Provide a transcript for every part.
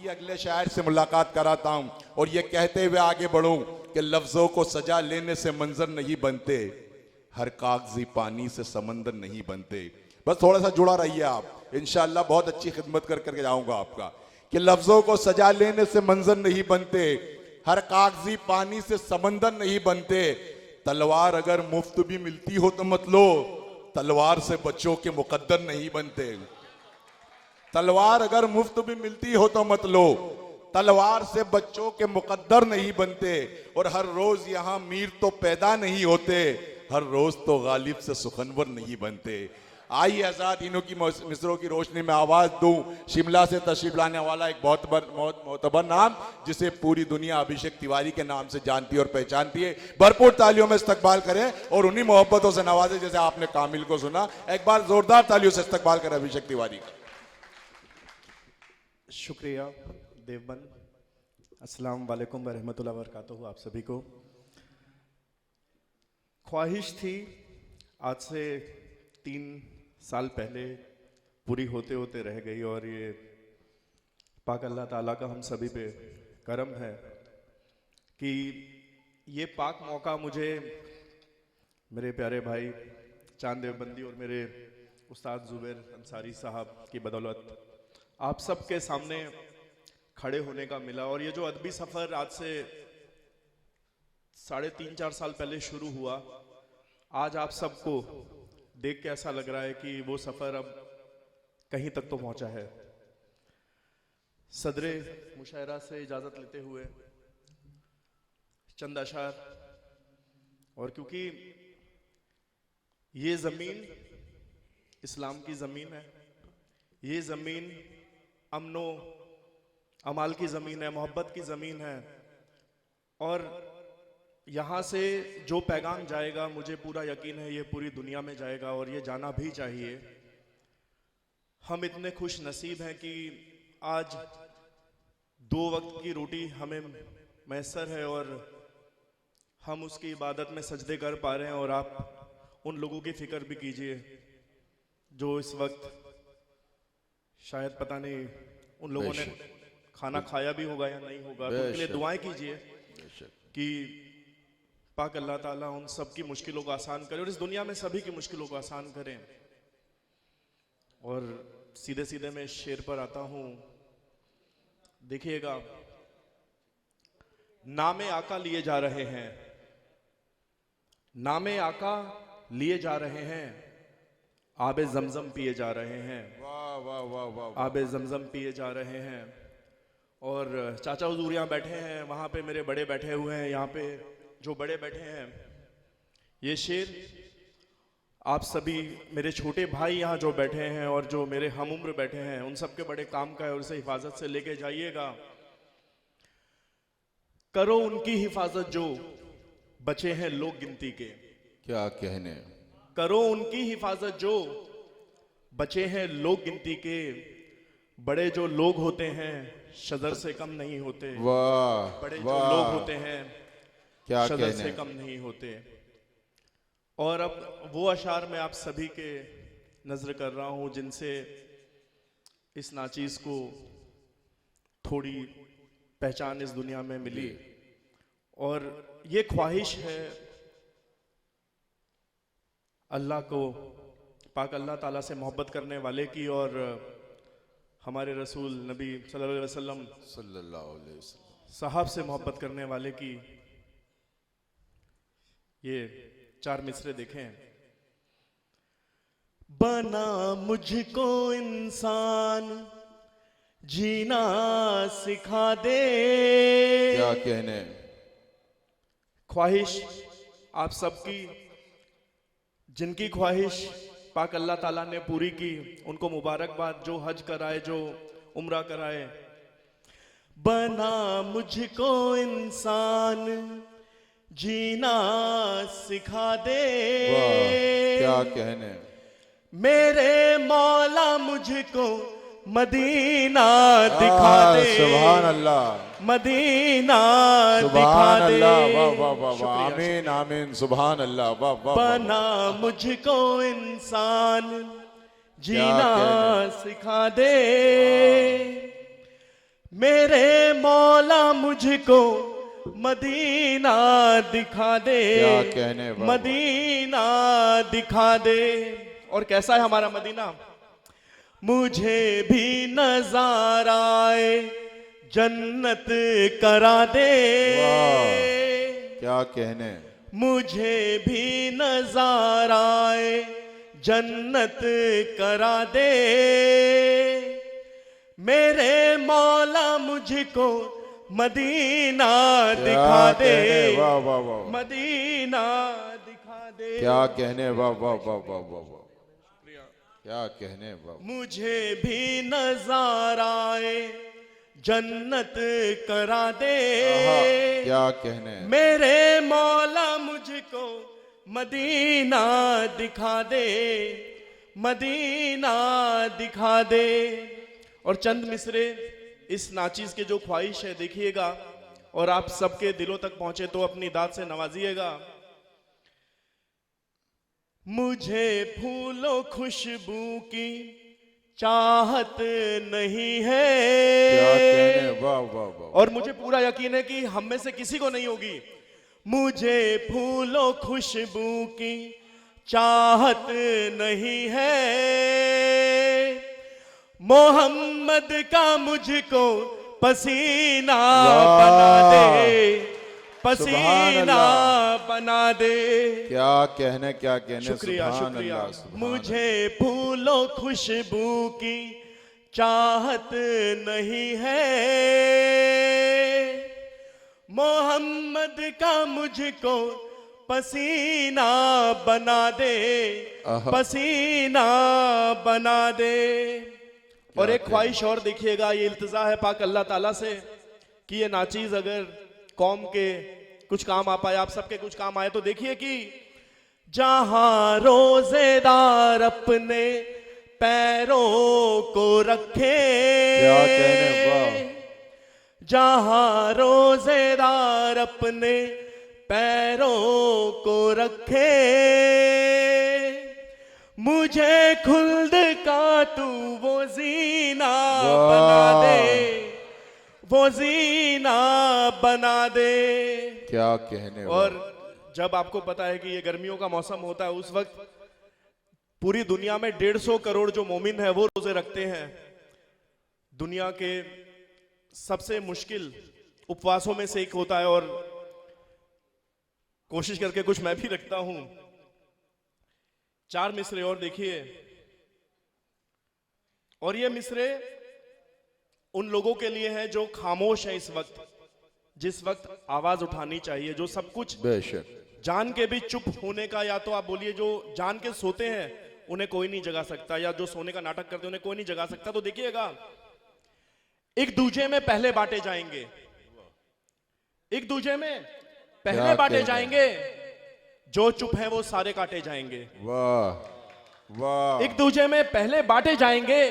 आइए अगले शायर से मुलाकात कराता हूं और ये कहते हुए आगे बढ़ूं कि लफ्जों को सजा लेने से मंजर नहीं बनते, हर कागजी पानी से समंदर नहीं बनते। बस थोड़ा सा जुड़ा रहिए आप, इंशाअल्लाह बहुत अच्छी खिदमत करके जाऊंगा आपका। कि लफ्जों को सजा लेने से मंजर नहीं बनते, हर कागजी पानी से समंदर नहीं बनते। तलवार अगर मुफ्त भी मिलती हो तो मत लो, तलवार से बच्चों के मुकद्दर नहीं बनते। तलवार अगर मुफ्त भी मिलती हो तो मत लो, तलवार से बच्चों के मुकद्दर नहीं बनते। और हर रोज यहाँ मीर तो पैदा नहीं होते, हर रोज तो गालिब से सुखनवर नहीं बनते। आइए हज़रात इन्हों की मिसरों की रोशनी में आवाज दूं शिमला से तशरीफ लाने वाला एक बहुत मोतबर नाम, जिसे पूरी दुनिया अभिषेक तिवारी के नाम से जानती है और पहचानती है। भरपूर तालियों में इस्तकबाल करें और उन्हीं मोहब्बतों से नवाजे जैसे आपने कामिल को सुना। एक बार जोरदार तालियों से इस्तकबाल करें अभिषेक तिवारी का। शुक्रिया देवबंद। अस्सलाम वालेकुम वरहमतुल्लाहि वबरकातुहू। आप सभी को ख्वाहिश थी आज से 3 साल पहले, पूरी होते होते रह गई। और ये पाक अल्लाह ताला का हम सभी पे करम है कि ये पाक मौका मुझे मेरे प्यारे भाई चांद देवबंदी और मेरे उस्ताद जुबैर अंसारी साहब की बदौलत आप सबके सामने खड़े होने का मिला। और ये जो अदबी सफ़र आज से 3.5-4 साल पहले शुरू हुआ, आज आप सबको देख के ऐसा लग रहा है कि वो सफ़र अब कहीं तक तो पहुंचा है। सदरे मुशायरा से इजाज़त लेते हुए चंद अशार, और क्योंकि ये ज़मीन इस्लाम की ज़मीन है, ये ज़मीन अमनो अमाल की ज़मीन है, मोहब्बत की ज़मीन है। और यहाँ से जो पैगाम जाएगा, मुझे पूरा यकीन है ये पूरी दुनिया में जाएगा और ये जाना भी चाहिए। हम इतने खुश नसीब हैं कि आज 2 वक्त की रोटी हमें मैसर है और हम उसकी इबादत में सजदे कर पा रहे हैं। और आप उन लोगों की फिक्र भी कीजिए जो इस वक्त शायद पता नहीं उन लोगों ने खाना खाया भी होगा या नहीं होगा, तो उनके लिए दुआएं कीजिए कि पाक अल्लाह ताला उन सब की मुश्किलों को आसान करे और इस दुनिया में सभी की मुश्किलों को आसान करें। और सीधे सीधे मैं शेर पर आता हूं। देखिएगा, नामे आका लिए जा रहे हैं, नामे आका लिए जा रहे हैं, आबे जमजम पिए जा रहे हैं। वाह वाह वाह वाह। आबे जमजम पिए जा रहे हैं। और चाचा हुजूर यहाँ बैठे हैं, वहाँ पे मेरे बड़े बैठे हुए हैं, यहाँ पे जो बड़े बैठे हैं। ये शेर आप सभी मेरे छोटे भाई यहाँ जो बैठे हैं और जो मेरे हम उम्र बैठे हैं, उन सब के बड़े काम का है और उसे हिफाजत से लेके जाइएगा। करो उनकी हिफाजत जो बचे हैं लोग गिनती के। क्या कहने। करो उनकी हिफाजत जो बचे हैं लोग गिनती के, बड़े जो लोग होते हैं शजर से कम नहीं होते। वाह। बड़े जो लोग होते हैं क्या शजर कहने। से कम नहीं होते। और अब वो अशार मैं आप सभी के नजर कर रहा हूं जिनसे इस नाचीज को थोड़ी पहचान इस दुनिया में मिली। और ये ख्वाहिश है अल्लाह को, पाक अल्लाह ताला से मोहब्बत करने वाले की और हमारे रसूल नबी सल्लल्लाहु अलैहि वसल्लम साहब से मोहब्बत करने वाले की। ये 4 मिसरे देखें। बना मुझको इंसान जीना सिखा दे। क्या कहने। ख्वाहिश आप सबकी, जिनकी ख्वाहिश पाक अल्लाह ताला ने पूरी की, उनको मुबारकबाद। जो हज कराए, जो उम्रा कराए। बना मुझको इंसान जीना सिखा दे। क्या कहने। मेरे मौला मुझको मदीना दिखा दे। सुभान अल्लाह। मदीना दिखा दे। वाह वाह वाह वाह। आमीन आमीन। सुभान अल्लाह। वाह वाह। बना मुझको इंसान जीना सिखा दे। मेरे मौला मुझको मदीना दिखा दे, क्या कहने बाबा। मदीना दिखा दे। और कैसा है हमारा मदीना? मुझे भी नजाराए जन्नत करा दे, क्या कहने। मुझे भी नजाराए जन्नत करा दे। मेरे मौला मुझको मदीना दिखा दे, वाह वाह वाह। मदीना दिखा दे। क्या कहने, वाह वाह वाह वाह वाह वाह। क्या कहने वाह। मुझे भी नजाराए जन्नत करा दे, क्या कहने। मेरे मौला मुझको मदीना दिखा दे, मदीना दिखा दे। और चंद मिसरे इस नाचीज के जो ख्वाहिश है देखिएगा, और आप सबके दिलों तक पहुंचे तो अपनी दाद से नवाजिएगा। मुझे फूलों खुशबू की चाहत नहीं है, क्या कहने, वाह वाह वाह। और मुझे पूरा यकीन है कि हम में से किसी को नहीं होगी। मुझे फूलों खुशबू की चाहत नहीं है, मोहम्मद का मुझको पसीना बना दे, पसीना बना दे। क्या कहने, क्या कहने। शुक्रिया सुभान शुक्रिया। अल्लाह, सुभान मुझे फूलों खुशबू की चाहत नहीं है, मोहम्मद का मुझको पसीना बना दे, पसीना बना दे। और एक ख्वाहिश और देखिएगा, ये इल्तिजा है पाक अल्लाह ताला से कि ये नाचीज अगर कौम के कुछ काम आ पाए, आप सबके कुछ काम आए, तो देखिए कि जहां रोजेदार अपने पैरों को रखे, क्या कहने, वाह। जहां रोजेदार अपने पैरों को रखे, मुझे खुल्द का तू वो जीना बना दे, वो जीना बना दे। क्या कहने। और जब आपको पता है कि ये गर्मियों का मौसम होता है, उस वक्त पूरी दुनिया में 150 करोड़ जो मोमिन है वो रोजे रखते हैं। दुनिया के सबसे मुश्किल उपवासों में से एक होता है, और कोशिश करके कुछ मैं भी रखता हूं। 4 मिसरे और देखिए, और ये मिसरे उन लोगों के लिए हैं जो खामोश हैं इस वक्त, जिस वक्त आवाज उठानी चाहिए, जो सब कुछ बेशक जान के भी चुप होने का, या तो आप बोलिए जो जान के सोते हैं उन्हें कोई नहीं जगा सकता, या जो सोने का नाटक करते हैं उन्हें कोई नहीं जगा सकता। तो देखिएगा, एक दूजे में पहले बांटे जाएंगे, एक दूजे में पहले बांटे जाएंगे, जो चुप है वो सारे काटे जाएंगे। वाह वाह। एक दूजे में पहले बांटे जाएंगे,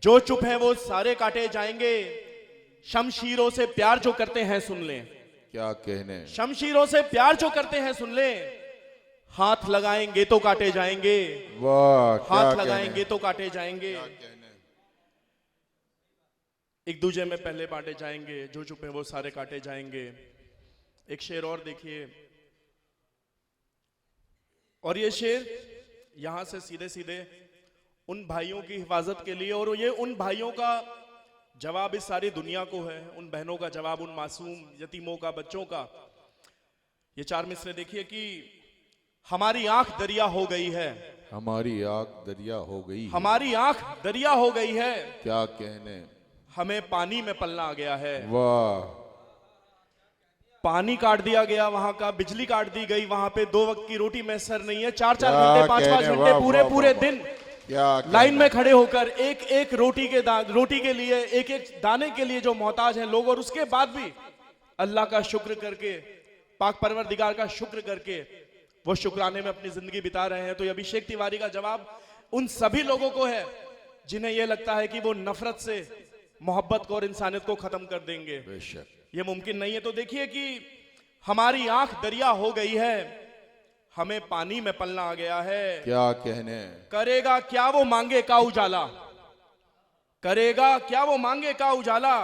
जो चुप है वो सारे काटे जाएंगे। शमशीरों से प्यार जो करते हैं सुन लें, क्या कहने। शमशीरों से प्यार जो करते हैं सुन लें, हाथ लगाएंगे तो काटे जाएंगे, वाह। हाथ लगाएंगे तो काटे जाएंगे। कहने। एक दूजे में पहले बांटे जाएंगे, जो चुप है वो सारे काटे जाएंगे। एक शेर और देखिए, और ये शेर यहां से सीधे सीधे उन भाइयों की हिफाजत के लिए, और ये उन भाइयों का जवाब इस सारी दुनिया को है, उन बहनों का जवाब, उन मासूम यतीमों का, बच्चों का। ये 4 मिसरे देखिए कि हमारी आंख दरिया हो गई है, हमारी आंख दरिया हो गई, हमारी आंख दरिया हो गई है, क्या कहने। हमें पानी में पलना आ गया है। वाह। पानी काट दिया गया वहां का, बिजली काट दी गई वहां पे, 2 वक्त की रोटी मैसर नहीं है, 4-4 घंटे 5-5 घंटे पूरे पूरे दिन लाइन में खड़े होकर एक एक रोटी के लिए, एक एक दाने के लिए जो मोहताज हैं लोग, और उसके बाद भी अल्लाह का शुक्र करके, पाक परवरदिगार का शुक्र करके वो शुक्राने में अपनी जिंदगी बिता रहे हैं। तो ये अभिषेक तिवारी का जवाब उन सभी लोगों को है जिन्हें यह लगता है कि वो नफरत से मोहब्बत को और इंसानियत को खत्म कर देंगे। बेशक ये मुमकिन नहीं है। तो देखिए कि हमारी आंख दरिया हो गई है, हमें पानी में पलना आ गया है, क्या कहने। करेगा क्या वो मांगे का उजाला, करेगा क्या वो मांगे का उजाला,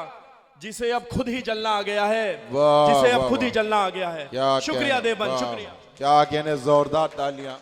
जिसे अब खुद ही जलना आ गया है, वाह, जिसे अब वाह, खुद ही वाह। जलना आ गया है। क्या शुक्रिया कहने, देवबंद, वाह, शुक्रिया। क्या कहने, जोरदार तालियां।